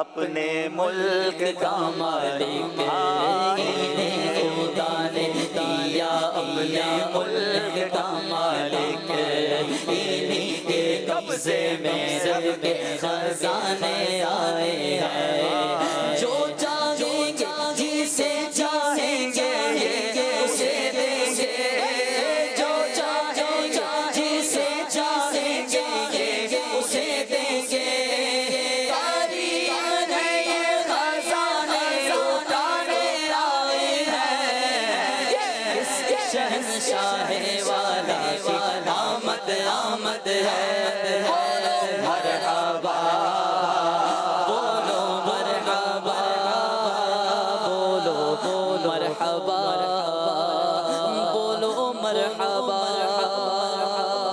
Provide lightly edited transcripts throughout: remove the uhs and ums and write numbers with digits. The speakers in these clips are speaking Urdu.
اپنے ملک کا مالک انہیں خدا نے دیا اپنے ملک کا مالک انہیں کے قبضے میں رب کے خزانے آئے ہیں جو چاہیں گے جسے چاہیں گے اسے دیں گے جو چاہیں گے جسے چاہیں گے اسے دیں گے شہنشاہ والا آمد آمد ہے مرحبا بولو مرحبا بولو مرحبا بولو مرحبا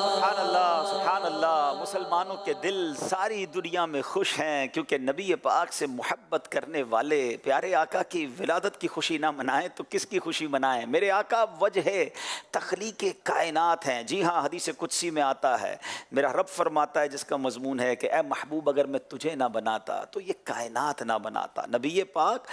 سبحان اللہ سبحان اللہ. مسلمانوں کے دل ساری دنیا میں خوش ہیں کیونکہ نبی پاک سے محبت کرنے والے پیارے آقا کی ولادت کی خوشی نہ منائیں تو کس کی خوشی منائیں؟ میرے آقا وجہ تخلیق کائنات ہیں. جی ہاں، حدیث قدسی میں آتا ہے، میرا رب فرماتا ہے جس کا مضمون ہے کہ اے محبوب اگر میں تجھے نہ بناتا تو یہ کائنات نہ بناتا. نبی پاک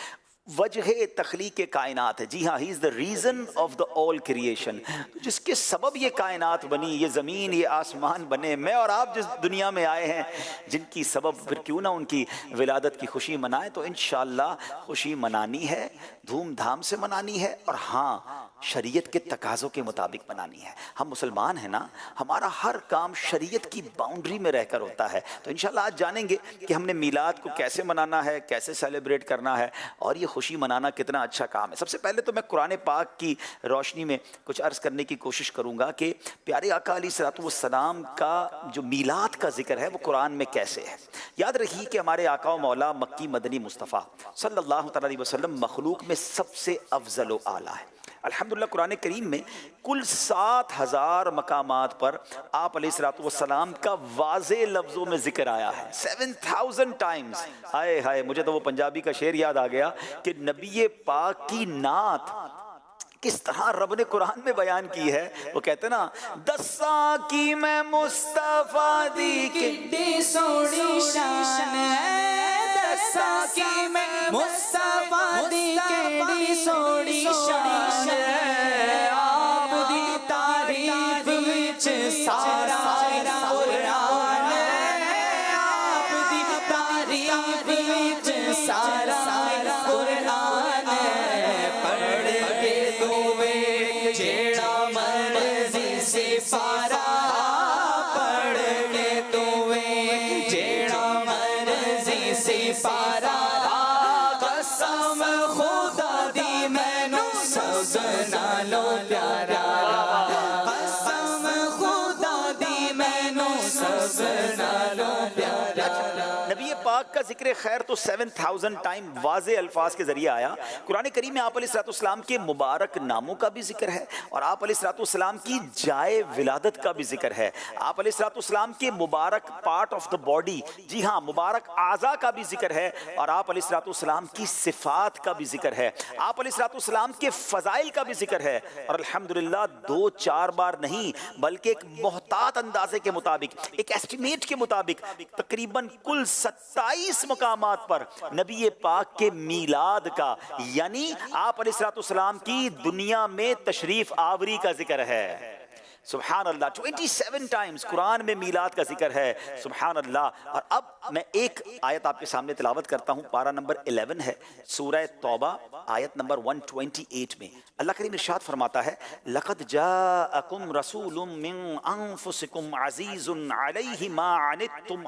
وجہ تخلیق کائنات ہے. جی ہاں، he is the reason of the all creation. جس کے سبب یہ کائنات بنی، یہ زمین، یہ آسمان بنے. میں اور آپ جس دنیا میں آئے ہیں جن کی سبب، پھر کیوں نہ ان کی ولادت کی خوشی منائیں. تو انشاءاللہ خوشی منانی ہے، دھوم دھام سے منانی ہے، اور ہاں شریعت کے تقاضوں کے مطابق منانی ہے. ہم مسلمان ہیں نا، ہمارا ہر کام شریعت کی باؤنڈری میں رہ کر ہوتا ہے. تو انشاءاللہ آج جانیں گے کہ ہم نے میلاد کو کیسے منانا ہے، کیسے سیلیبریٹ کرنا ہے، اور یہ خوشی منانا کتنا اچھا کام ہے. سب سے پہلے تو میں قرآن پاک کی روشنی میں کچھ عرض کرنے کی کوشش کروں گا کہ پیارے آقا علیہ الصلوۃ والسلام کا جو میلاد کا ذکر ہے وہ قرآن میں کیسے ہے. یاد رکھیے کہ ہمارے آقا و مولا مکی مدنی مصطفیٰ صلی اللہ تعالیٰ علیہ وسلم مخلوق میں سب سے افضل و اعلیٰ ہے. الحمدللہ قرآن کریم میں کل 7,000 مقامات پر آپ علیہ الصلوۃ والسلام کا واضح لفظوں میں ذکر آیا ہے. 7,000 ٹائمز. ہائے ہائے، مجھے تو وہ پنجابی کا شعر یاد آ گیا کہ نبی پاک کی نعت کس طرح رب نے قرآن میں بیان کی ہے. وہ کہتے ہیں نا، دساں کی میں مصطفیٰ دی کتنی سونی شان ہے، دساں کی میں مصطفیٰ دی کیڑی سونی شان ہے. آپ دی تعریف وچ سارا قرآن ہے، آپ دی تعریف وچ سارا قرآن ہے. پڑھ کے دوے جیڑا مرضی سے پارا، پڑھ کے دوے جیڑا مرضی سے پارا. قسم خدا دی مینوں سب نالوں پیارا، قسم خدا دی مینوں سب نالوں پیارا. نبی پاک کا ذکر خیر تو 7,000 ٹائم واضح الفاظ کے ذریعے آیا. قرآن کریم میں آپ علیہ الصلوۃ والسلام کے مبارک ناموں کا بھی ذکر ہے، اور آپ علیہ الصلوۃ والسلام کی جائے ولادت کا بھی ذکر ہے. آپ علیہ الصلوۃ والسلام کے مبارک پارٹ آف دا باڈی، جی ہاں مبارک اعضاء کا بھی ذکر ہے، اور آپ علیہ الصلوۃ والسلام کی صفات کا بھی ذکر ہے. آپ علیہ الصلوۃ والسلام کے فضائل کا بھی ذکر ہے. اور الحمدللہ 2-4 بار نہیں بلکہ ایک محتاط اندازے کے مطابق، ایک ایسٹیمیٹ کے مطابق تقریباً کل 27 مقامات پر نبی پاک کے میلاد کا، یعنی آپ علیہ الصلوۃ والسلام کی دنیا میں تشریف آوری کا ذکر ہے. سبحان اللہ. 27 ٹائمز قرآن میں میلاد کا ذکر ہے. سبحان اللہ. اور اب میں ایک آیت آپ کے سامنے تلاوت کرتا ہوں. پارہ نمبر 11 ہے سورہ توبہ، آیت نمبر 128 میں اللہ کریم ارشاد فرماتا ہے، لَقَدْ جَاءَكُمْ رَسُولٌ مِّنْ أَنفُسِكُمْ عَزِيزٌ عَلَيْهِ مَا عَنِتُّمْ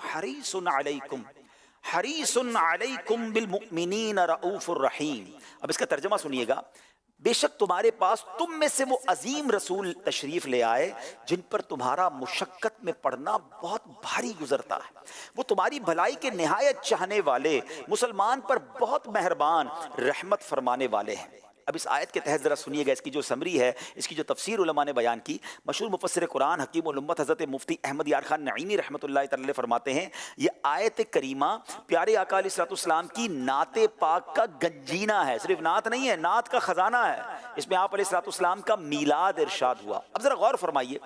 حَرِيصٌ عَلَيْكُمْ بِالْمُؤْمِنِينَ رَءُوفٌ الرَّحِيمٌ. اب اس کا ترجمہ سنیے گا. بے شک تمہارے پاس تم میں سے وہ عظیم رسول تشریف لے آئے جن پر تمہارا مشقت میں پڑنا بہت بھاری گزرتا ہے. وہ تمہاری بھلائی کے نہایت چاہنے والے، مسلمان پر بہت مہربان، رحمت فرمانے والے ہیں. اب اس آیت کے تحت ذرا سنیے گا، اس کی جو سمری ہے، اس کی جو تفسیر علماء نے بیان کی. مشہور مفسر قرآن حکیم الامت حضرت مفتی احمد یار خان نعیمی رحمۃ اللہ تعالی فرماتے ہیں، یہ آیت کریمہ پیارے آقا علیہ الصلوۃ والسلام کی نعت پاک کا گنجینہ ہے. صرف نعت نہیں ہے، نعت کا خزانہ ہے. اس میں آپ علیہ الصلوۃ والسلام کا میلاد ارشاد ہوا. اب ذرا غور فرمائیے،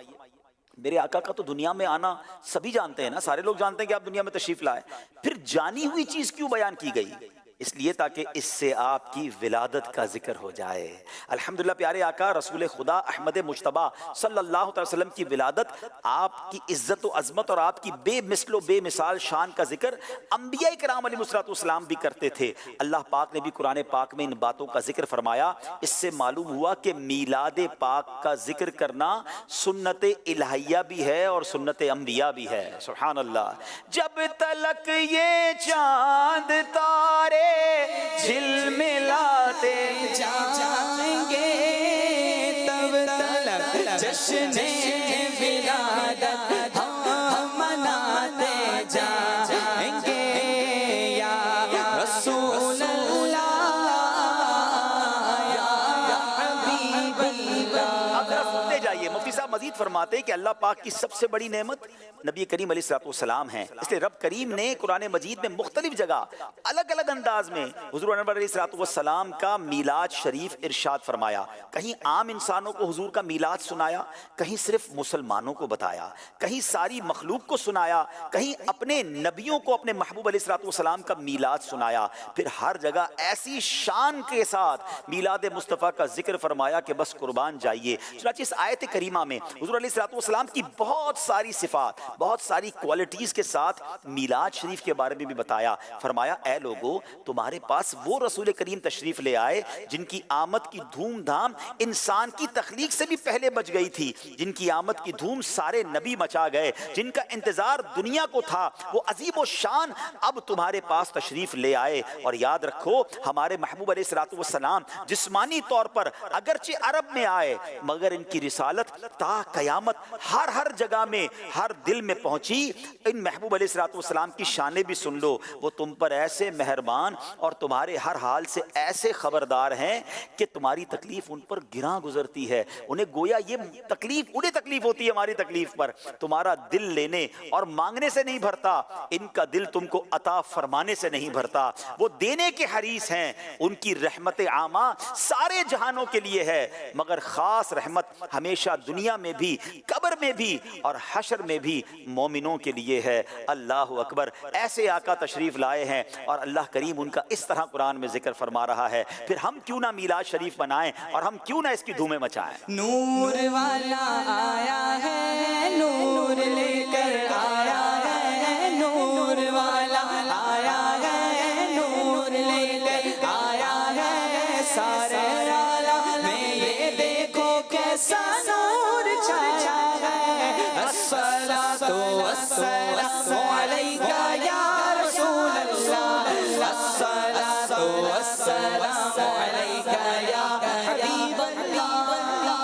میرے آقا کا تو دنیا میں آنا سبھی جانتے ہیں نا، سارے لوگ جانتے ہیں کہ آپ دنیا میں تشریف لائے، پھر جانی ہوئی چیز کیوں بیان کی گئی؟ اس لیے تاکہ اس سے آپ کی ولادت کا ذکر ہو جائے۔ الحمدللہ پیارے آقا رسول خدا احمد مجتبیٰ صلی اللہ علیہ وسلم کی ولادت، آپ کی عزت و عظمت اور آپ کی بے مثل و بے مثال شان کا ذکر انبیاء کرام علیہ السلام بھی کرتے تھے۔ اللہ پاک نے بھی قرآن پاک میں ان باتوں کا ذکر فرمایا۔ اس سے معلوم ہوا کہ میلاد پاک کا ذکر کرنا سنت الہیہ بھی ہے اور سنت انبیاء بھی ہے۔ سبحان اللہ۔ جب تلک یہ چاند تارے جھلملاتے جائیں گے تب تلک جشن ولادت ہم مناتے جائیں گے یا رسول اللہ یا حبیب اللہ۔ اب ذرا سنتے جائیے، مفتی صاحب مزید فرماتے ہیں کہ اللہ پاک کی سب سے بڑی نعمت نبی کریم علیہ السلام ہیں۔ اس لیے رب کریم نے قرآن مجید میں مختلف جگہ الگ الگ انداز میں حضور انور علیہ السلام کا میلاد شریف ارشاد فرمایا۔ کہیں عام انسانوں کو حضور کا میلاد سنایا، کہیں صرف مسلمانوں کو بتایا، کہیں ساری مخلوق کو سنایا، کہیں اپنے نبیوں کو اپنے محبوب علیہ السلام کا میلاد سنایا۔ پھر ہر جگہ ایسی شان کے ساتھ میلاد مصطفیٰ کا ذکر فرمایا کہ بس قربان جائیے۔ چنانچہ اس آیت کریمہ میں حضور علیہ السلام کی بہت ساری صفات، بہت ساری کوالٹیز کے ساتھ میلاد شریف کے بارے میں بھی بتایا۔ فرمایا اے لوگو، تمہارے پاس وہ رسول کریم تشریف لے آئے جن کی آمد کی دھوم دھام انسان کی تخلیق سے بھی پہلے بچ گئی تھی، جن کی آمد کی دھوم سارے نبی مچا گئے، جن کا انتظار دنیا کو تھا، وہ عظیم و شان اب تمہارے پاس تشریف لے آئے۔ اور یاد رکھو ہمارے محبوب علیہ السلام جسمانی طور پر اگرچہ عرب میں آئے مگر ان کی رسالت تا قیامت ہر جگہ میں ہر دل میں پہنچی۔ ان محبوب علیہ السلام کی شانیں بھی سن لو، وہ تم پر ایسے مہربان اور تمہارے ہر حال سے ایسے خبردار ہیں کہ تمہاری تکلیف ان پر گراں گزرتی ہے، انہیں گویا یہ تکلیف انہیں تکلیف ہوتی ہے ہماری تکلیف پر۔ تمہارا دل لینے اور مانگنے سے نہیں بھرتا، ان کا دل تم کو عطا فرمانے سے نہیں بھرتا۔ وہ دینے کے حریص ہیں، ان کی رحمت عامہ سارے جہانوں کے لیے ہے، مگر خاص رحمت ہمیشہ دنیا میں بھی، قبر میں بھی اور حشر میں بھی مومنوں کے لیے ہے۔ اللہ اکبر۔ ایسے آقا تشریف لائے ہیں اور اللہ کریم ان کا اس طرح قرآن میں ذکر فرما رہا ہے، پھر ہم کیوں نہ میلاد شریف بنائیں اور ہم کیوں نہ اس کی دھومیں مچائیں۔ نور والا آیا ہے، نور لے کر آیا ہے، نور والا آیا ہے، نور لے کر آیا ہے، سارے عالم میں یہ دیکھو کیسا نور چھایا ہے۔ الصلاۃ والسلام علیکہ یا رسول اللہ، الصلاۃ والسلام علیکہ یا حبیب اللہ۔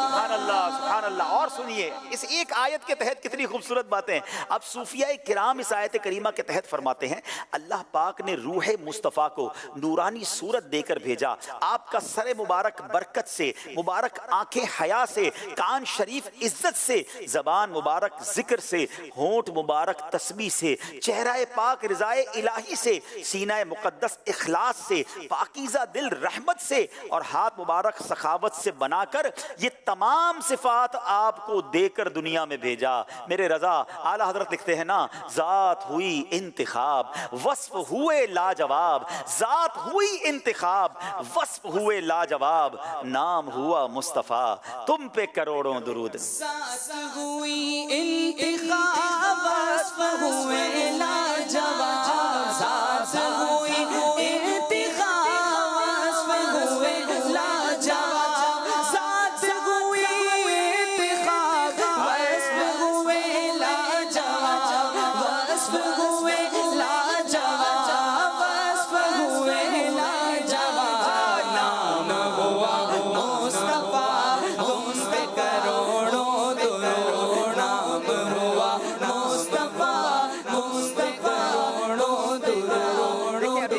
سبحان اللہ سبحان اللہ۔ اور سنیے اس ایک آیت کے تحت کتنی خوبصورت باتیں۔ اب صوفیاء کرام اس آیت کریمہ کے تحت فرماتے ہیں اللہ پاک نے روح مصطفیٰ کو نورانی صورت دے کر بھیجا، آپ کا سر مبارک برکت سے، مبارک آنکھیں حیا سے، کان شریف عزت سے، زبان مبارک ذکر سے، ہونٹ مبارک تسبیح سے، چہرہ پاک رضائے الہی سے، سینہ مقدس اخلاص سے، پاکیزہ دل رحمت سے اور ہاتھ مبارک سخاوت سے بنا کر یہ تمام صفات آپ کو دے کر دنیا میں بھیجا۔ میرے رضا اعلیٰ حضرت لکھتے ہیں نا، ذات ہوئی انتخاب وصف ہوئے لاجواب، ذات ہوئی انتخاب وصف ہوئے لاجواب، نام ہوا مصطفیٰ تم پہ کروڑوں درود۔ ذات ہوئی انتخاب وصف ہوئے لاجواب، ذات ہوئی انتخاب وصف ہوئے لاجواب، ذات ہوئی انتخاب وصف ہوئے لاجواب، وصف ہوئے لاجواب، وصف ہوئے لاجواب، نام ہوا مصطفیٰ تم پہ کروڑوں درود، نام ہوا مصطفیٰ تم پہ کروڑوں درود۔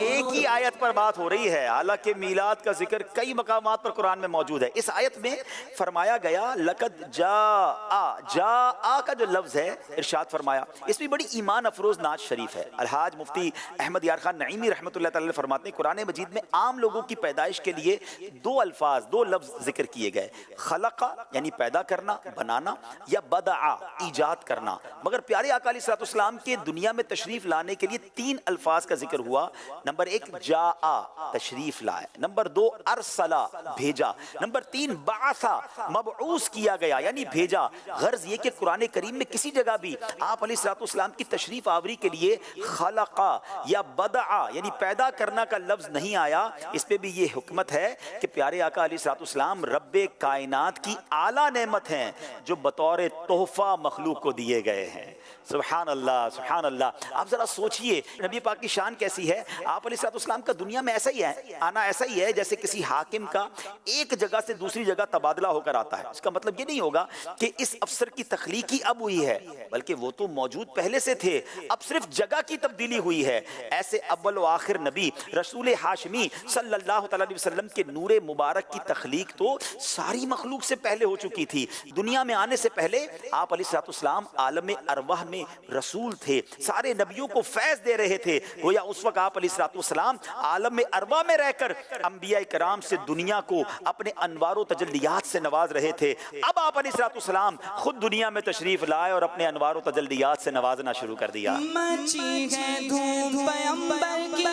ایک ہی آیت موت پر بات ہو رہی ہے، حالانکہ میلاد کا ذکر کئی مقامات پر قرآن میں موجود ہے۔ اس آیت میں فرمایا گیا لقد جاء کا جو لفظ ہے ارشاد فرمایا، اس میں بڑی ایمان افروز نعت شریف ہے۔ الحاج مفتی احمد یار خان نعیمی رحمۃ اللہ تعالی فرماتے ہیں قرآن مجید میں عام لوگوں کی پیدائش کے لیے دو الفاظ، دو لفظ ذکر کیے گئے، خلق یعنی پیدا کرنا، بنانا، یا بدع ایجاد کرنا، مگر پیارے آقا علیہ الصلوۃ والسلام کے دنیا میں تشریف لانے کے لیے تین الفاظ کا ذکر ہوا۔ نمبر ایک جاء تشریف لائے، نمبر دو ارسلا بھیجا، نمبر تین بعثا مبعوث کیا گیا یعنی بھیجا۔ غرض یہ کہ قرآن کریم میں کسی جگہ بھی آپ علیہ الصلوۃ والسلام کی تشریف آوری کے لیے خلق یا بدع یعنی پیدا کرنا کا لفظ نہیں آیا۔ اس پہ بھی یہ حکمت ہے کہ پیارے آقا علیہ الصلوۃ والسلام رب کائنات کی اعلیٰ نعمت ہیں جو بطور تحفہ مخلوق کو دیے گئے ہیں۔ سبحان اللہ سبحان اللہ۔ آپ ذرا سوچئے نبی پاک کی شان کیسی ہے۔ آپ علیہ الصلوۃ والسلام کا دنیا میں ایسا ہی ہے، آنا ایسا ہی ہے جیسے کسی حاکم کا ایک جگہ سے دوسری جگہ تبادلہ ہو کر آتا ہے۔ اس کا مطلب یہ نہیں ہوگا کہ اس افسر کی تخلیق ہی اب ہوئی ہے، بلکہ وہ تو موجود پہلے سے تھے، اب صرف جگہ کی تبدیلی ہوئی ہے۔ ایسے اول و آخر نبی رسول ہاشمی صلی اللہ تعالی علیہ وسلم کے نور مبارک کی تخلیق تو ساری مخلوق سے پہلے ہو چکی تھی۔ دنیا میں آنے سے پہلے آپ علیہ الصلوۃ والسلام عالم ارواح میں رسول تھے، سارے نبیوں کو فیض دے رہے تھے۔ گویا اس وقت آپ علیہ الصلوۃ والسلام عالم ارواح میں رہ کر انبیاء کرام سے دنیا کو اپنے انوار و تجلیات سے نواز رہے تھے۔ اب آپ علیہ الصلوۃ والسلام خود دنیا میں تشریف لائے اور اپنے انوار و تجلیات سے نوازنا شروع کر دیا۔ مچی ہے دھوم پیغمبر کی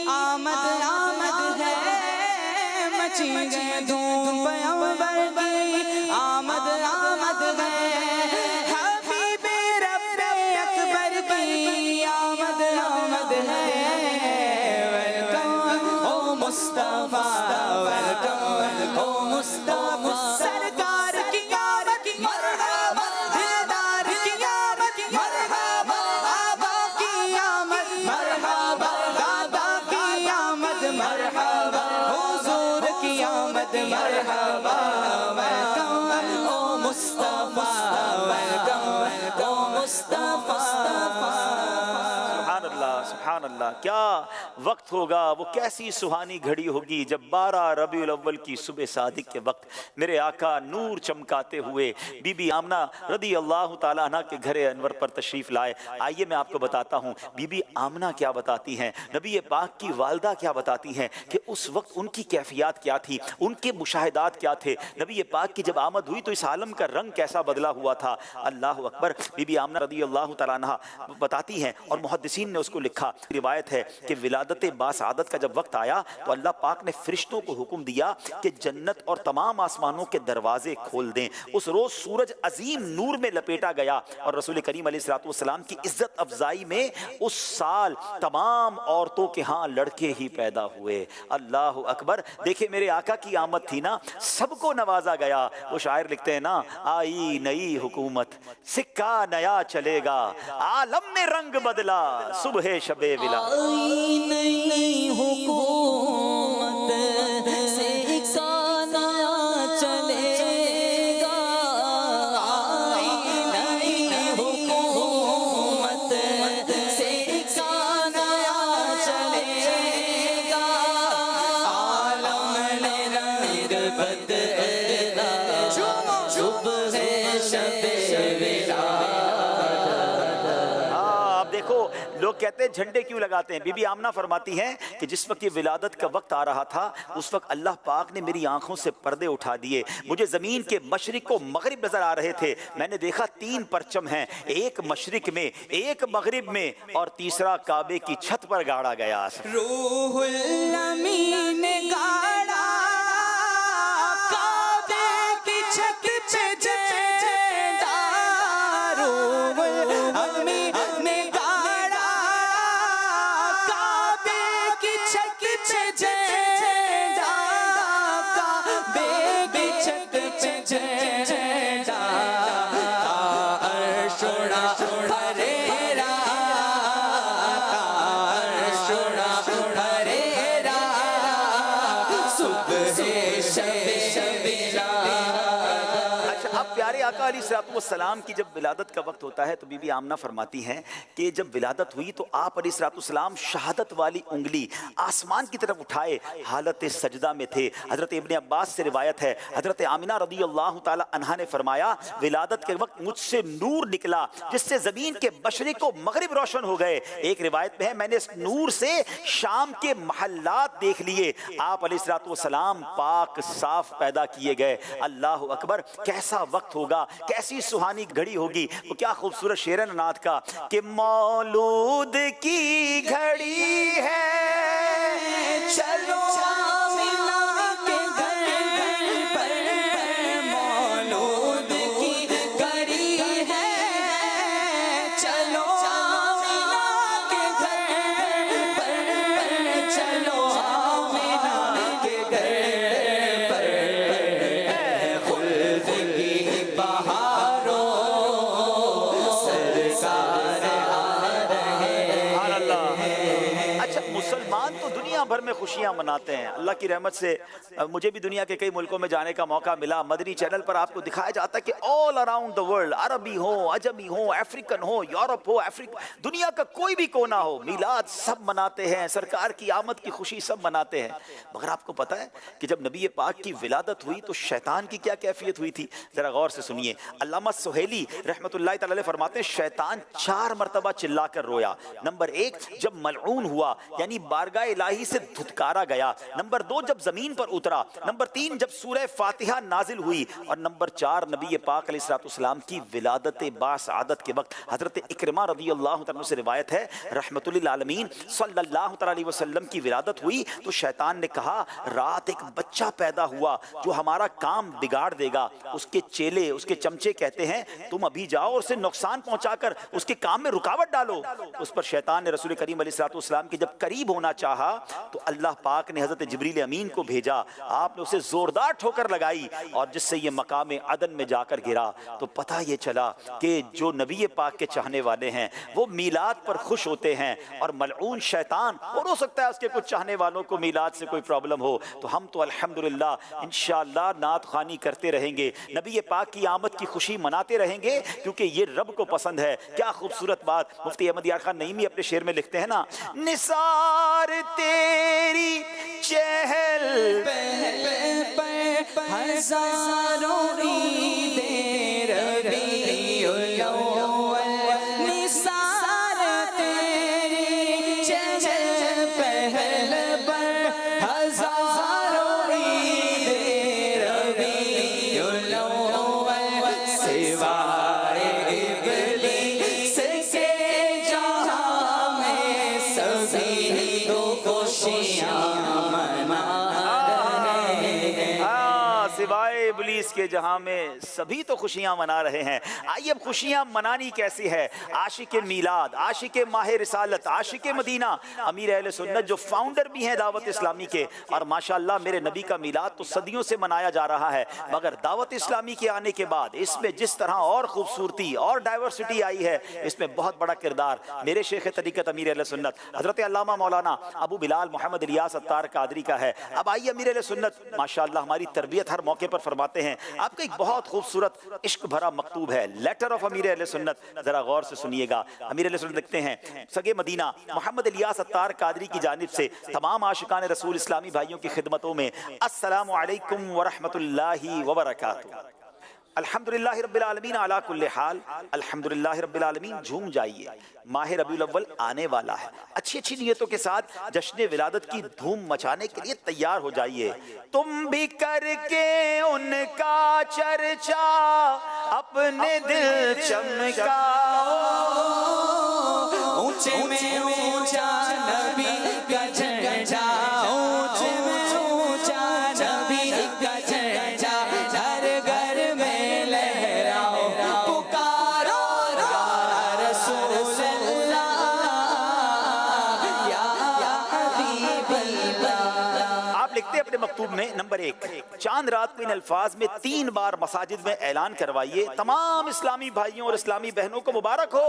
آمد آمد ہے، مچی ہے دھوم پیغمبر کی آمد آمد ہے، حبیب رب اکبر کی آمد آمد ہے۔ ویلکم او مصطفیٰ، ویلکم او مصطفیٰ، سرکار کی آمد مرحبا، دلدار کی آمد مرحبا، آبا کی آمد مرحبا، دادا کی آمد مرحبا، حضور کی آمد مرحبا۔ ویلکم او مصطفیٰ، ویلکم او مصطفیٰ۔ سبحان اللہ سبحان اللہ، کیا وقت ہوگا، وہ کیسی سہانی گھڑی ہوگی جب 12 ربیع الاول کی صبح صادق کے وقت میرے آقا نور چمکاتے ہوئے بی بی آمنہ رضی اللہ تعالیٰ عنہ کے گھر انور پر تشریف لائے۔ آئیے میں آپ کو بتاتا ہوں بی بی آمنہ کیا بتاتی ہیں، نبی پاک کی والدہ کیا بتاتی ہیں کہ اس وقت ان کی کیفیات کیا تھی، ان کے مشاہدات کیا تھے۔ نبی پاک کی جب آمد ہوئی تو اس عالم کا رنگ کیسا بدلا ہوا تھا۔ اللہ اکبر۔ بی بی آمنہ رضی اللہ تعالیٰ عنہ بتاتی ہیں اور محدثین نے اس کو لکھا، روایت ہے کہ ولادت باسعادت کا جب وقت آیا تو اللہ پاک نے فرشتوں کو حکم دیا کہ جنت اور تمام آسمانوں کے دروازے کھول دیں۔ اس روز سورج عظیم نور میں لپیٹا گیا اور رسول کریم علیہ الصلوۃ والسلام کی عزت افزائی میں اس سال تمام عورتوں کے ہاں لڑکے ہی پیدا ہوئے۔ اللہ اکبر۔ دیکھیں میرے آقا کی آمد تھی نا، سب کو نوازا گیا۔ وہ شاعر لکھتے ہیں نا، آئی نئی حکومت سکہ نیا چلے گا، عالم نے رنگ بدلا صبح شب ولا۔ آئی نئی نئی حکومت سے ایک سال نیا چلے گا، آئی نئی نئی حکومت سے ایک سال نیا چلے گا، عالم نے رنگ بدلا صبح شب ولا۔ آپ دیکھو لوگ کہتے ہیں جھنڈے کیوں لگاتے ہیں، بی بی آمنہ فرماتی ہیں کہ جس وقت یہ ولادت کا وقت آ رہا تھا اس وقت اللہ پاک نے میری آنکھوں سے پردے اٹھا دیے، مجھے زمین کے مشرق و مغرب نظر آ رہے تھے۔ میں نے دیکھا 3 پرچم ہیں، ایک مشرق میں، ایک مغرب میں اور تیسرا کعبے کی چھت پر گاڑا گیا۔ روح الامین نے گاڑا کعبے کی چھت پہ جھنڈا، روح الامین نے گاڑا کعبے کی چھت پہ جھنڈا، کعبے کی چھت پہ جھنڈا، عرش اڑا پھریرا، عرش اڑا پھریرا، آقا علیہ السلام کی جب ولادت کا وقت ہوتا ہے تو بی بی آمنہ فرماتی ہیں کہ جب ولادت ہوئی تو آپ علیہ السلام شہادت والی انگلی آسمان کی طرف اٹھائے حالت سجدہ میں تھے۔ حضرت ابن عباس سے روایت ہے، حضرت آمنہ رضی اللہ تعالی عنہا نے فرمایا ولادت کے وقت مجھ سے نور نکلا جس سے زمین کے مشرق و مغرب روشن ہو گئے۔ ایک روایت میں ہے میں نے اس نور سے شام کے محلات دیکھ لیے۔ آپ علیہ السلام پاک صاف پیدا کیے گئے۔ اللہ اکبر، کیسا وقت ہوگا، کیسی سہانی گھڑی ہوگی۔ وہ کیا خوبصورت شعر ہے نعت کا کہ مولود کی گھڑی ہے چلو آمنہ کے گھر پر مولود کی گھڑی ہے، چلو آمنہ کے گھر پر، چلو آمنہ کے گھر پر، خلد کی بہاروں سرکار آ رہے ہیں۔ اچھا، مسلمان تو دنیا بھر میں خوشیاں مناتے ہیں۔ اللہ کی رحمت سے مجھے بھی دنیا کے کئی ملکوں میں جانے کا موقع ملا۔ مدنی چینل پر آپ کو دکھایا جاتا ہے کہ آل اراؤنڈ دا ورلڈ، عربی ہو، عجمی ہو، افریقن ہو، یورپ ہو، دنیا کا کوئی بھی کونا ہو، میلاد سب مناتے ہیں، سرکار کی آمد کی خوشی سب مناتے ہیں۔ مگر آپ کو پتا ہے کہ جب نبی پاک کی ولادت ہوئی تو شیطان کی کیا کیفیت ہوئی تھی؟ ذرا غور سے سنیے۔ علامہ سہیلی رحمۃ اللہ تعالی علیہ فرماتے ہیں شیطان 4 مرتبہ چلا کر رویا۔ نمبر 1 جب ملعون ہوا یعنی بارگاہ الہی سے دھتکارا گیا، نمبر 2 جب زمین پر اترا، نمبر 3 جب سورہ فاتحہ نازل ہوئی، اور نمبر 4 نبی پاک علیہ السلام کی ولادت باسعادت کے وقت حضرت اکرمہ رضی اللہ عنہ سے روایت ہے رحمت للعالمین صلی اللہ علیہ وسلم کی ولادت ہوئی تو شیطان نے کہا رات ایک بچہ پیدا ہوا جو ہمارا کام بگاڑ دے گا۔ اس کے چیلے، اس کے چمچے کہتے ہیں تم ابھی جاؤ اور اسے نقصان پہنچا کر اس کے کام میں رکاوٹ ڈالو۔ اس پر شیطان نے رسول کریم علیہ السلام کی جب قریب ہونا چاہا تو اللہ پاک نے حضرت جبریل امین کو بھیجا، آپ نے اسے زوردار ٹھوکر لگائی اور جس سے یہ مقام عدن میں جا کر گرا۔ تو پتہ یہ چلا کہ جو نبی پاک کے چاہنے والے ہیں وہ میلاد پر خوش ہوتے ہیں، اور ملعون شیطان، اور ہو سکتا ہے اس کے کچھ چاہنے والوں کو میلاد سے کوئی پرابلم ہو، تو ہم تو الحمدللہ انشاءاللہ نعت خوانی کرتے رہیں گے، نبی پاک کی آمد کی خوشی مناتے رہیں گے کیونکہ یہ رب کو پسند ہے۔ کیا خوبصورت بات مفتی احمد یار خان نعیمی اپنے شعر میں لکھتے ہیں نا، نثار تیری چہل پہل پر ہزاروں عیدیں ربیع الاول، نثار تیری چہل پہل پر ہزاروں عیدیں ربیع الاول، سوائے ابلیس کے جہاں میں سبھی تو خوشیاں سوائے ابلیس کے جہاں میں سبھی تو خوشیاں منا رہے ہیں۔ آئیے اب خوشیاں منانی کیسی ہے؟ عاشق میلاد، عاشق ماہ رسالت، عاشق مدینہ امیر اہل سنت جو فاؤنڈر بھی ہیں دعوت اسلامی کے، اور ماشاءاللہ میرے نبی کا میلاد تو صدیوں سے منایا جا رہا ہے، مگر دعوت اسلامی کے آنے کے بعد اس میں جس طرح اور خوبصورتی اور ڈائیورسٹی آئی ہے، اس میں بہت بڑا کردار میرے شیخ طریقت امیر اہل سنت حضرت علامہ مولانا ابو بلال محمد الیاس عطار قادری کا ہے۔ اب آئیے امیر اہل سنت ماشاءاللہ ہماری تربیت ہر موقع پر فرماتے ہیں، آپ کا ایک بہت خوبصورت عشق بھرا مکتوب ہے لیٹر آف امیر اہل سنت، ذرا غور سے سنیے گا۔ امیر اہل سنت لکھتے ہیں سگے مدینہ محمد الیاس عطار قادری کی جانب سے تمام عاشقان رسول اسلامی بھائیوں کی خدمتوں میں السلام علیکم ورحمۃ اللہ وبرکاتہ۔ الحمدللہ رب العالمین علی کل حال، الحمدللہ رب العالمین، جھوم جائیے، ماہ ربیع الاول آنے والا ہے، اچھی اچھی نیتوں کے ساتھ جشن ولادت کی دھوم مچانے کے لیے تیار ہو جائیے۔ تم بھی کر کے ان کا چرچا اپنے دل چمکاؤ، اونچے میں اونچا نبی کا چرچا، اونچے میں اونچا نبی کا چرچا، ہر گھر میں لہراؤ پکارو یا رسول اللہ یا حبیب اللہ۔ آپ لکھتے اپنے مکتوب میں نمبر 1 چاند رات کو ان الفاظ میں 3 بار مساجد میں اعلان کروائیے، تمام اسلامی بھائیوں اور اسلامی بہنوں کو مبارک ہو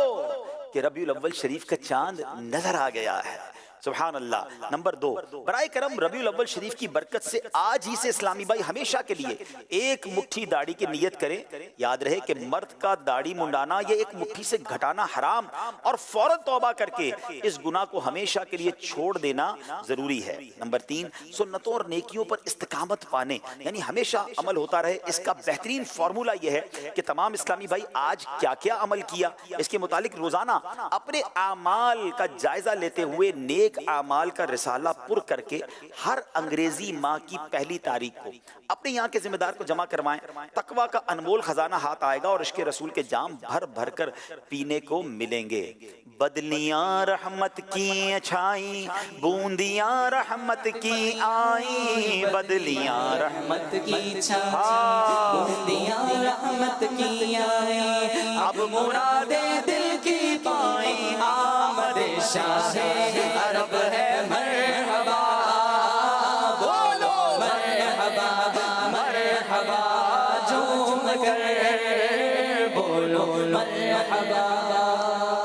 کہ ربیع الاول شریف کا چاند نظر آ گیا ہے۔ سبحان اللہ۔ نمبر 2، برائے کرم ربیع الاول شریف کی برکت سے آج ہی سے اسلامی بھائی ہمیشہ کے لیے ایک مٹھی داڑھی کی نیت کریں۔ یاد رہے کہ مرد کا داڑھی منڈانا یا ایک مٹھی سے گھٹانا حرام، اور فوراً توبہ کر کے اس گناہ کو ہمیشہ کے لیے چھوڑ دینا ضروری ہے۔ نمبر 3، سنتوں اور نیکیوں پر استقامت پانے یعنی ہمیشہ عمل ہوتا رہے، اس کا بہترین فارمولہ یہ ہے کہ تمام اسلامی بھائی آج کیا کیا عمل کیا، اس کے متعلق روزانہ اپنے اعمال کا جائزہ لیتے ہوئے نیک اعمال کا رسالہ پر کر کے ہر انگریزی ماہ کی پہلی تاریخ کو اپنے یہاں کے ذمہ دار کو جمع کروائیں۔ تقویٰ کا انمول خزانہ ہاتھ آئے گا اور عشق رسول کے جام بھر بھر کر پینے کو ملیں گے۔ بدلیاں رحمت کی چھائیں، بوندیاں رحمت کی آئیں، بدلیاں رحمت کی چھائیں، بوندیاں رحمت کی آئیں، اب مرادیں دل کی پائیں، آمد شاہ عرب ہے مرحبا، بولو مرحبا مرحبا، جھوم کر بولو مرحبا۔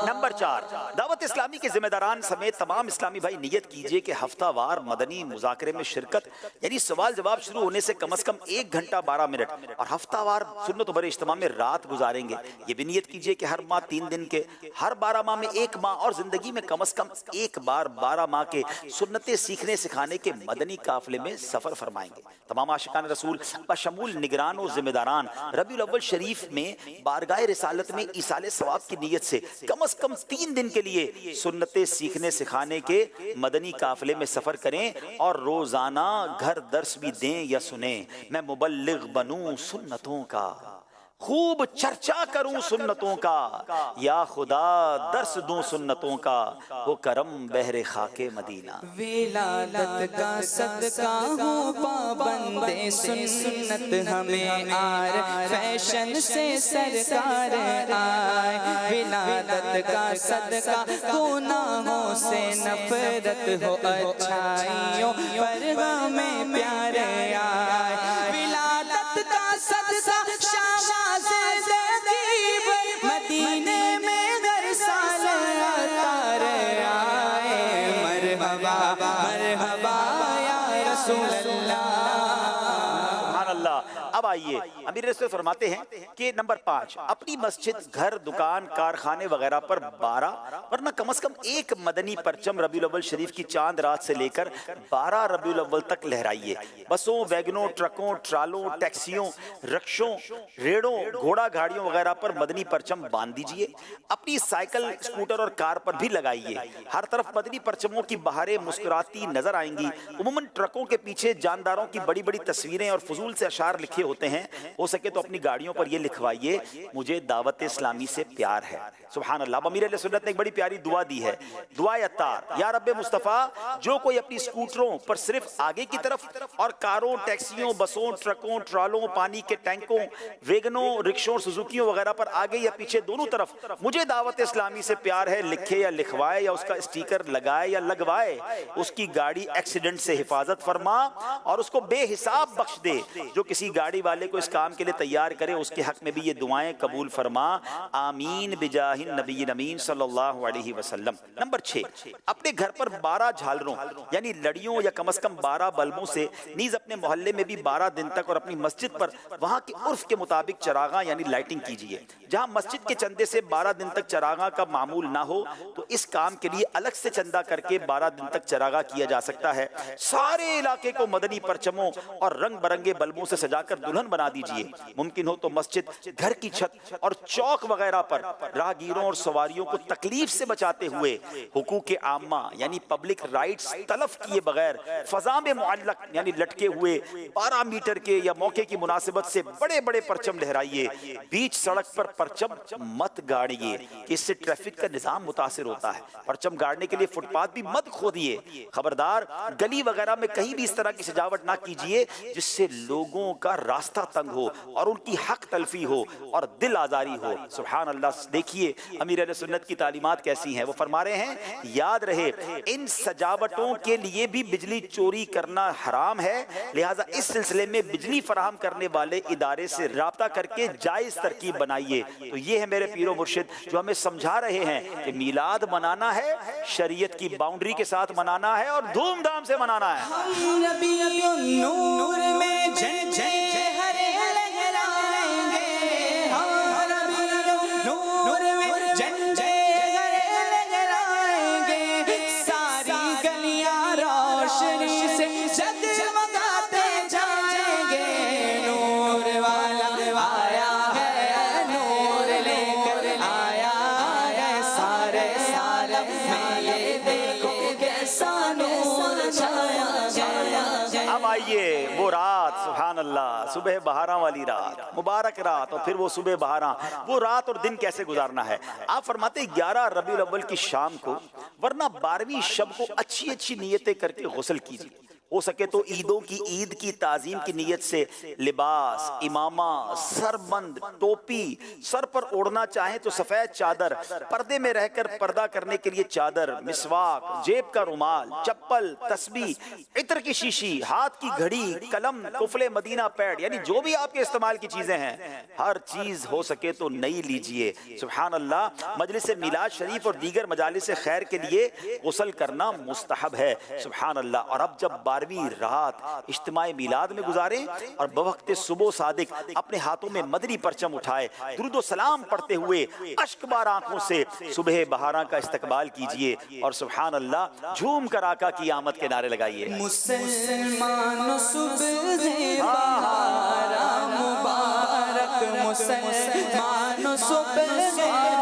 نمبر 4، دعوت اسلامی کے ذمہ داران سمیت تمام اسلامی بھائی نیت کیجئے کہ ہفتہ وار مدنی مذاکرے میں شرکت یعنی سوال جواب شروع ہونے سے کم از کم 1 گھنٹہ 12 منٹ اور ہفتہ وار سنت و بر اجتماع میں رات گزاریں گے۔ یہ بھی نیت کیجئے کہ ہر ماہ 3 دن کے، ہر 12 ماہ میں 1 ماہ اور زندگی میں کم از کم 1 بار 12 ماہ کے سنتیں سیکھنے سکھانے کے مدنی قافلے میں سفر فرمائیں گے۔ تمام عاشقان رسول بشمول نگران و ذمہ داران ربیع الاول شریف میں بارگاہ رسالت میں ایصال ثواب کی نیت سے کم از کم 3 دن کے لیے سنتیں سیکھنے سکھانے کے مدنی قافلے میں سفر کریں اور روزانہ گھر درس بھی دیں یا سنیں۔ میں مبلغ بنوں سنتوں کا، خوب چرچا کروں سنتوں کا، یا خدا درس دوں سنتوں کا، وہ کرم بحر خاک مدینہ۔ ولادت کا صدقہ ہوں پابند سنت ہمیں آر، فیشن سے سرکار آئے، ولادت کا صدقہ گناہوں سے نفرت ہو، اچھائیوں پر ہمیں پیار آئے، ولادت کا صدقہ مدینے میں در سال اتار آئے، مرحبا مرحبا یا رسول اللہ۔ سبحان اللہ۔ اب آئیے امیر رسول فرماتے ہیں کہ نمبر 5، اپنی مسجد، گھر، دکان، کارخانے وغیرہ پر 12 ورنہ کم از کم 1 مدنی پرچم ربیع الاول شریف کی چاند رات سے لے کر 12 ربیع الاول تک لہرائیے۔ بسوں، ویگنوں، ٹرکوں، ٹرالوں، ٹیکسیوں، رکشوں، ریڑوں، گھوڑا گاڑیوں وغیرہ پر مدنی پرچم باندھ دیجئے۔ اپنی سائیکل، اسکوٹر اور کار پر بھی لگائیے۔ ہر طرف مدنی پرچموں کی بہاریں مسکراتی نظر آئیں گی۔ عموماً ٹرکوں کے پیچھے جانداروں کی بڑی بڑی تصویریں اور فضول سے اشعار لکھے ہوتے ہیں، ہو سکے تو اپنی گاڑیوں پر یہ لکھوائیے، مجھے دعوت اسلامی سے پیار ہے۔ سبحان اللہ۔ امیر علیہ سنت نے ایک بڑی پیاری دعا دی ہے، دعائے عطار، یا رب مصطفیٰ، جو کوئی اپنی اسکوٹروں پر صرف آگے کی طرف اور کاروں، ٹیکسیوں، بسوں، ٹرکوں، ٹرالوں، پانی کے ٹینکوں، ویگنوں، رکشوں اور سزوکیوں وغیرہ پر آگے یا پیچھے دونوں طرف مجھے دعوت اسلامی سے پیار ہے لکھے یا لکھوائے یا اس کا اسٹیکر لگائے یا لگوائے، اس کی گاڑی ایکسیڈنٹ سے حفاظت فرما اور اس کو بے حساب بخش دے۔ جو کسی گاڑی والے کو اس کام کے لیے تیار کرے اس کے حق میں بھی یہ دعائیں قبول فرما، آمین بجاہ النبی امین صلی اللہ علیہ وسلم۔ نمبر 6، اپنے گھر پر 12 جھالروں یعنی لڑیوں یا کم از کم 12 بلبوں سے نیز اپنے محلے میں بھی 12 دن تک اور اپنی مسجد پر وہاں کے عرف کے مطابق چراغاں یعنی لائٹنگ کیجیے۔ جہاں مسجد کے چندے سے 12 دن تک چراغاں کا معمول نہ ہو تو اس کام کے لیے الگ سے چندہ کر کے 12 دن تک چراغاں کیا جا سکتا ہے۔ سارے علاقے کو مدنی پرچموں اور رنگ برنگے بلبوں سے سجا کر دلہن بنا دیجئے۔ ممکن ہو تو مسجد، گھر کی چھت اور چوک وغیرہ پر راہگیروں اور سواریوں کو تکلیف سے بچاتے ہوئے حقوق عامہ یعنی پبلک رائٹس تلف کیے بغیر فضا میں معلق یعنی لٹکے ہوئے 12 میٹر کے یا موقع کی مناسبت سے بڑے بڑے پرچم لہرائیے۔ بیچ سڑک پر پرچم مت گاڑیے کہ اس سے ٹریفک کا نظام متاثر ہوتا ہے۔ پرچم گاڑنے کے لیے فٹ پاتھ بھی مت کھودیے۔ خبردار گلی وغیرہ میں کہیں بھی اس طرح کی سجاوٹ نہ کیجیے جس سے لوگوں کا راستہ تنگ ہو اور ان کی حق تلفی ہو اور دل آزاری ہو۔ سبحان اللہ، دیکھیے امیر اہل سنت کی تعلیمات کیسی ہیں۔ وہ فرما رہے ہیں یاد رہے ان سجاوٹوں کے لیے بھی بجلی چوری کرنا حرام ہے، لہٰذا اس سلسلے میں بجلی فراہم کرنے والے ادارے سے رابطہ کر کے جائز ترکیب بنائیے۔ تو یہ ہے میرے پیر و مرشد جو ہمیں سمجھا رہے ہیں کہ میلاد منانا ہے، شریعت کی باؤنڈری کے ساتھ منانا ہے اور دھوم دھام سے منانا ہے۔ ہم نبی النور میں جھنڈے ہرے لہرائیں گے، ہم نبی النور میں جھنڈے ہرے لہرائیں گے، ساری گلیاں روشنی سے جگمگاتے جائیں گے، نور والا آیا ہے، نور لے کر آیا ہے، سارے عالم میں یہ دیکھو کیسا نور چھایا گیا۔ اب آئیے وہ رات، سبحان اللہ، صبح بہاراں والی رات، مبارک رات، اور پھر وہ صبح بہاراں، وہ رات اور دن کیسے گزارنا ہے۔ آپ فرماتے ہیں 11 ربیع الاول کی شام کو، ورنہ 12ویں شب کو اچھی اچھی نیتیں کر کے غسل کیجیے، ہو سکے تو عیدوں کی عید کی تعظیم کی نیت سے لباس، امامہ، سربند، ٹوپی، سر پر اوڑھنا چاہیں تو سفید چادر، پردے میں رہ کر پردہ کرنے کے لیے چادر، مسواک، جیب کا رومال، چپل، تسبیح، عطر کی شیشی، ہاتھ کی گھڑی، قلم، قفل مدینہ پیڈ، یعنی جو بھی آپ کے استعمال کی چیزیں ہیں ہر چیز ہو سکے تو نئی لیجئے۔ سبحان اللہ، مجلس میلاد شریف اور دیگر مجالس خیر کے لیے غسل کرنا مستحب ہے۔ سبحان اللہ۔ اور اب جب 12ویں رات اجتماع میلاد میں گزاریں اور بوقت صبح صادق اپنے ہاتھوں میں مدنی پرچم اٹھائے درود و سلام پڑھتے ہوئے اشک بار آنکھوں سے صبح بہاراں کا استقبال کیجئے اور سبحان اللہ جھوم کر آقا کی آمد کے نعرے لگائیے۔ مسلمان صبح بہاراں مبارک، مسلمان صبح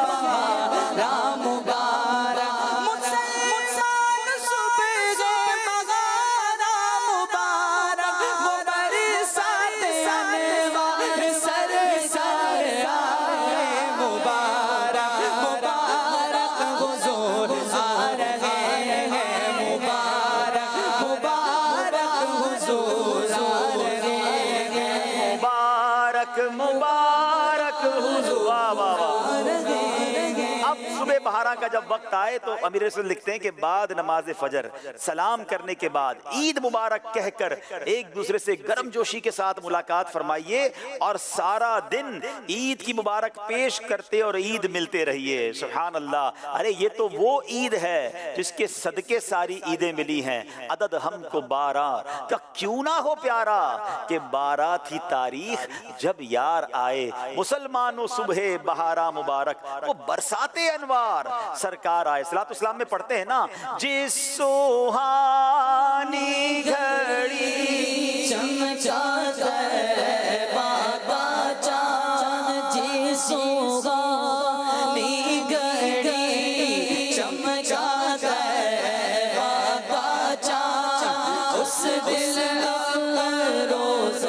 بہاراں مبارک، مسلمان صبح بہاراں مبارک، وہ برسات انوار سرسار آئے، مبارک مبارک حضور آ رہے ہیں، مبارک مبارک حضور آ رہے ہیں، مبارک مبارک حضور، واہ واہ واہ۔ اب صبح بہاراں کا جب وقت آئے تو امیر رسول لکھتے ہیں کہ بعد نماز فجر سلام کرنے کے بعد عید مبارک کہہ کر ایک دوسرے سے گرم جوشی کے ساتھ ملاقات فرمائیے اور سارا دن عید کی مبارک پیش کرتے اور عید ملتے رہیے۔ سبحان اللہ۔ ارے یہ تو وہ عید ہے جس کے صدقے ساری عیدیں ملی ہیں۔ عدد ہم کو 12 کا کیوں نہ ہو پیارا، کہ 12 تھی تاریخ جب یار آئے، مسلمانوں صبح بہاراں مبارک، وہ برسات انوار سرکار آئے۔ صلاۃ السلام میں پڑھتے ہیں نا، جس سوہانی گھڑی چمچا کر بابا چاند، جس سوہانی گھڑی چمچا کر بابا چاند، اس دل روز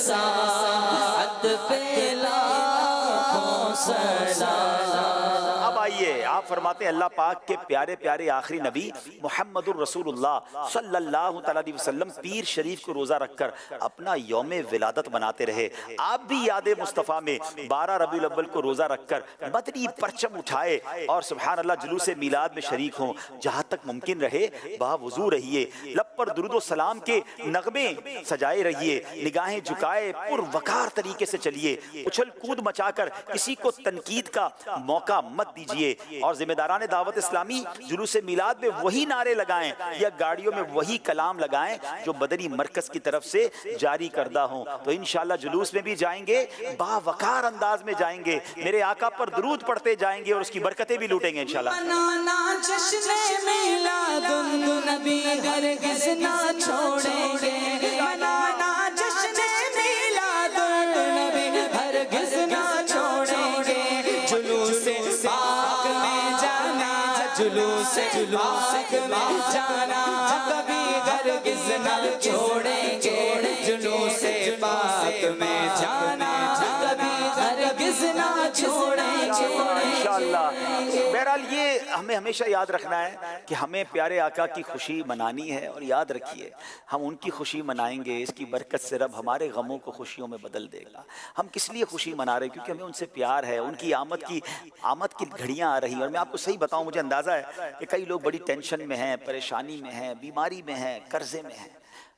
ساعت پہ لاکھوں سلام۔ اب آئیے آپ فرماتے ہیں اللہ پاک کے پیارے پیارے آخری نبی محمد الرسول اللہ صلی اللہ علیہ وسلم پیر شریف کو روزہ رکھ کر اپنا یوم ولادت مناتے رہے۔ آپ بھی یاد مصطفیٰ میں 12 ربیع الاول کو روزہ رکھ کر مدنی پرچم اٹھائے اور سبحان اللہ جلوس میلاد میں شریک ہوں۔ جہاں تک ممکن رہے باوضو رہیے، لب پر درود و سلام کے نغمے سجائے رہیے، نگاہیں جھکائے پر وقار طریقے سے چلیے، اچھل کود مچا کر کسی کو تنقید کا موقع مت دیجیے، اور ذمہ داران دعوت اسلامی جلوس میلاد میں وہی نعرے لگائیں یا گاڑیوں میں وہی کلام لگائیں جو مدنی مرکز کی طرف سے جاری کردہ ہوں۔ تو انشاءاللہ جلوس میں بھی جائیں گے، باوقار انداز میں جائیں گے، میرے آقا پر درود پڑھتے جائیں گے اور اس کی برکتیں بھی لوٹیں گے انشاءاللہ۔ منانا جشن میلاد النبی ہرگز نہ چھوڑیں گے، منانا جشن میلاد النبی ہرگز نہ چھوڑیں گے، جلوس پاک میں جانا، جلوس پاک میں جانا کبھی ہرگز نہ چھوڑیں گے، جلوس پاک میں جانا کبھی ہرگز ہرگز نہ چھوڑیں گے انشاءاللہ۔ بہرحال یہ ہمیں ہمیشہ یاد رکھنا ہے کہ ہمیں پیارے آقا کی خوشی منانی ہے، اور یاد رکھیے ہم ان کی خوشی منائیں گے، اس کی برکت سے رب ہمارے غموں کو خوشیوں میں بدل دے گا۔ ہم کس لیے خوشی منا رہے ہیں؟ کیونکہ ہمیں ان سے پیار ہے، ان کی آمد کی گھڑیاں آ رہی ہیں۔ اور میں آپ کو صحیح بتاؤں، مجھے اندازہ ہے کہ کئی لوگ بڑی ٹینشن میں ہیں، پریشانی میں ہیں، بیماری میں ہیں، قرضے میں ہیں۔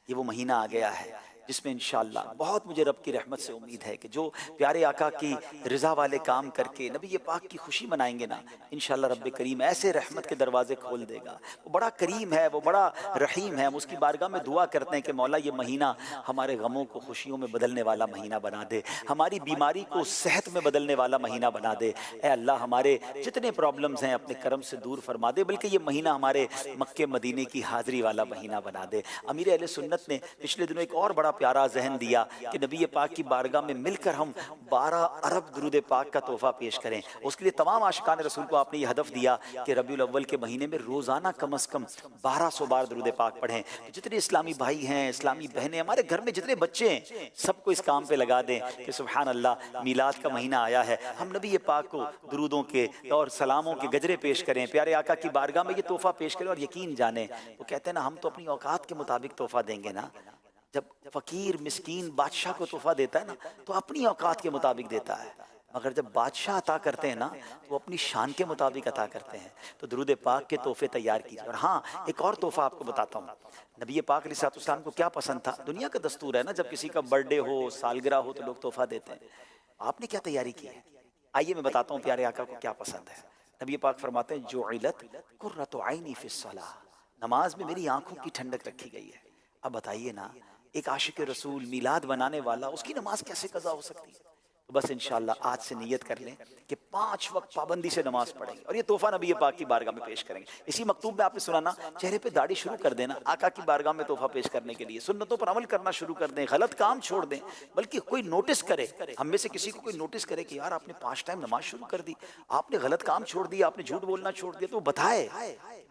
یہ وہ مہینہ آ گیا ہے جس میں انشاءاللہ بہت مجھے رب کی رحمت سے امید ہے کہ جو پیارے آقا کی رضا والے کام کر کے نبی پاک کی خوشی منائیں گے نا، انشاءاللہ رب کریم ایسے رحمت کے دروازے کھول دے گا۔ وہ بڑا کریم ہے، وہ بڑا رحیم ہے۔ ہم اس کی بارگاہ میں دعا کرتے ہیں کہ مولا یہ مہینہ ہمارے غموں کو خوشیوں میں بدلنے والا مہینہ بنا دے، ہماری بیماری کو صحت میں بدلنے والا مہینہ بنا دے۔ اے اللہ ہمارے جتنے پرابلمز ہیں اپنے کرم سے دور فرما دے، بلکہ یہ مہینہ ہمارے مکے مدینے کی حاضری والا مہینہ بنا دے۔ امیر اہل سنت نے پچھلے دنوں ایک اور بڑا پیارا ذہن دیا کہ نبی پاک کی بارگاہ میں مل کر ہم 12 ارب درود پاک کا تحفہ پیش کریں۔ اس کے لیے تمام عاشقان رسول کو آپ نے یہ ہدف دیا کہ ربیع الاول کے مہینے میں روزانہ کم از کم 1200 بار درود پاک پڑھیں۔ جتنے اسلامی بھائی ہیں، اسلامی بہنیں، ہمارے گھر میں جتنے بچے ہیں، سب کو اس کام پہ لگا دیں کہ سبحان اللہ میلاد کا مہینہ آیا ہے، ہم نبی پاک کو درودوں کے اور سلاموں کے گجرے پیش کریں، پیارے آقا کی بارگاہ میں یہ تحفہ پیش کریں۔ اور یقین جانیں، وہ کہتے ہیں نا ہم تو اپنی اوقات کے مطابق تحفہ دیں گے نا۔ جب فقیر مسکین بادشاہ کو تحفہ دیتا ہے نا تو اپنی اوقات کے مطابق دیتا ہے، مگر جب بادشاہ عطا کرتے ہیں نا تو وہ اپنی شان کے مطابق عطا کرتے ہیں۔ تو درود پاک کے تحفے تیار کیجیے۔ اور ہاں، ایک اور تحفہ آپ کو بتاتا ہوں۔ نبی پاک علیہ السلام کو کیا پسند تھا؟ دنیا کا دستور ہے نا، جب کسی کا برتھ ڈے ہو، سالگرہ ہو تو لوگ تحفہ دیتے ہیں۔ آپ نے کیا تیاری کی ہے؟ آئیے میں بتاتا ہوں پیارے آقا کو کیا پسند ہے۔ نبی پاک فرماتے ہیں جعلت قرۃ عینی فی الصلاۃ، نماز میں میری آنکھوں کی ٹھنڈک رکھی گئی ہے۔ اب بتائیے نا، ایک عاشق رسول میلاد بنانے والا، اس کی نماز کیسے قضا ہو سکتی ہے؟ تو بس انشاءاللہ آج سے نیت کر لیں کہ 5 وقت پابندی سے نماز پڑھیں گے، اور یہ تحفہ نبی پاک کی بارگاہ میں پیش کریں گے۔ اسی مکتوب میں آپ نے سنا نا، چہرے پہ داڑھی شروع کر دینا آقا کی بارگاہ میں تحفہ پیش کرنے کے لیے، سنتوں پر عمل کرنا شروع کر دیں، غلط کام چھوڑ دیں، بلکہ کوئی نوٹس کرے، ہم میں سے کسی کو کوئی نوٹس کرے کہ یار آپ نے 5 ٹائم نماز شروع کر دی، آپ نے غلط کام چھوڑ دیا، آپ نے جھوٹ بولنا چھوڑ دیا، تو بتائے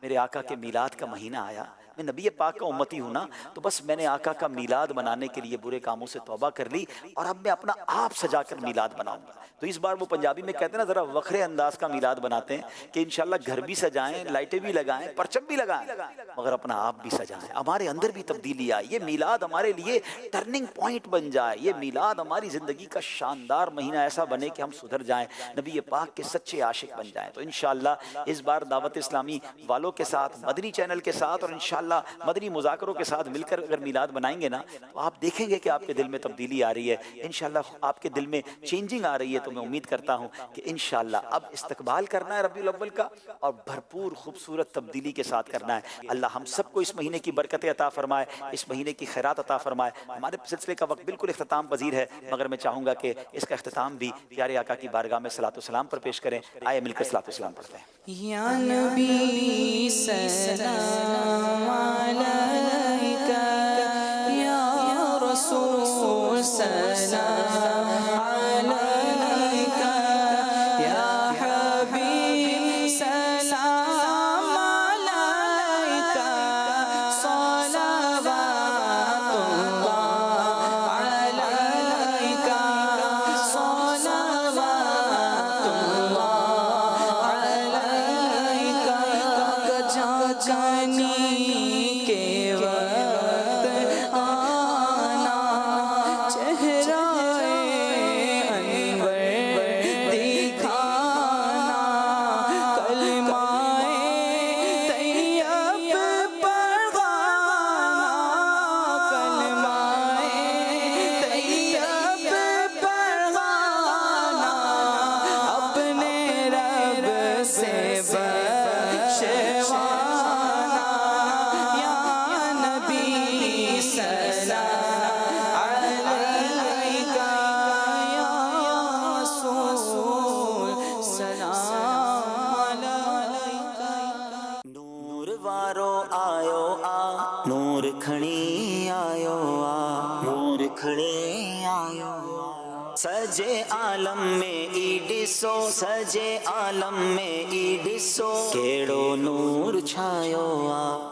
میرے آقا کے میلاد کا مہینہ آیا، میں نبی پاک کا امتی ہوں نا، تو بس میں نے آقا کا میلاد بنانے کے لیے برے کاموں سے توبہ کر لی، اور اب میں اپنا آپ سجا کر میلاد بناؤں گا۔ تو اس بار وہ پنجابی میں کہتے ہیں نا، ذرا وکھرے انداز کا میلاد بناتے ہیں کہ انشاءاللہ گھر بھی سجائیں، لائٹیں بھی لگائیں، پرچم بھی لگائیں، مگر اپنا آپ بھی سجائیں، ہمارے اندر بھی تبدیلی آئے، یہ میلاد ہمارے لیے ٹرننگ پوائنٹ بن جائے، یہ میلاد ہماری زندگی کا شاندار مہینہ ایسا بنے کہ ہم سدھر جائیں، نبی پاک کے سچے عاشق بن جائیں۔ تو انشاءاللہ اس بار دعوت اسلامی والوں کے ساتھ، مدنی چینل کے ساتھ، اور انشاءاللہ مدنی مذاکروں کے ساتھ مل کر اگر میلاد بنائیں گے نا تو آپ دیکھیں گے کہ آپ کے دل میں تبدیلی آ رہی ہے، انشاءاللہ آپ کے دل میں چینجنگ آ رہی ہے۔ تو میں امید کرتا ہوں کہ انشاءاللہ اب استقبال کرنا ہے ربیع الاول کا، اور بھرپور خوبصورت تبدیلی کے ساتھ کرنا ہے۔ اللہ ہم سب کو اس مہینے کی برکتیں عطا فرمائے، اس مہینے کی خیرات عطا فرمائے۔ ہمارے سلسلے کا وقت بالکل اختتام پذیر ہے، مگر میں چاہوں گا کہ اس کا اختتام بھی پیارے آقا کی بارگاہ میں صلاۃ و سلام پر پیش کریں۔ آئے مل کر صلاۃ و سلام پڑھتے ہیں۔ یا نبی سلام علیکہ، یا رسول سلام علیکہ، یا حبیب سلام علیکہ، صلوات اللہ علیکہ، صلوات اللہ علیکہ۔ جانی کے وقت آنا، چہرہ انور دکھانا، کلمہ طیب پڑھانا، کلمہ طیب پڑھانا، اپنے رب سے بخشوانا، یا نبی سلام علیکہ، یا رسول سلام علیکہ۔ نور وارو آیو آ، نور کھڑی آیو آ، نور کھڑی آیو آ، سجے عالم میں ای ڈسو، سجے عالم میں ای ڈسو، کیڑو نور چھایو آ۔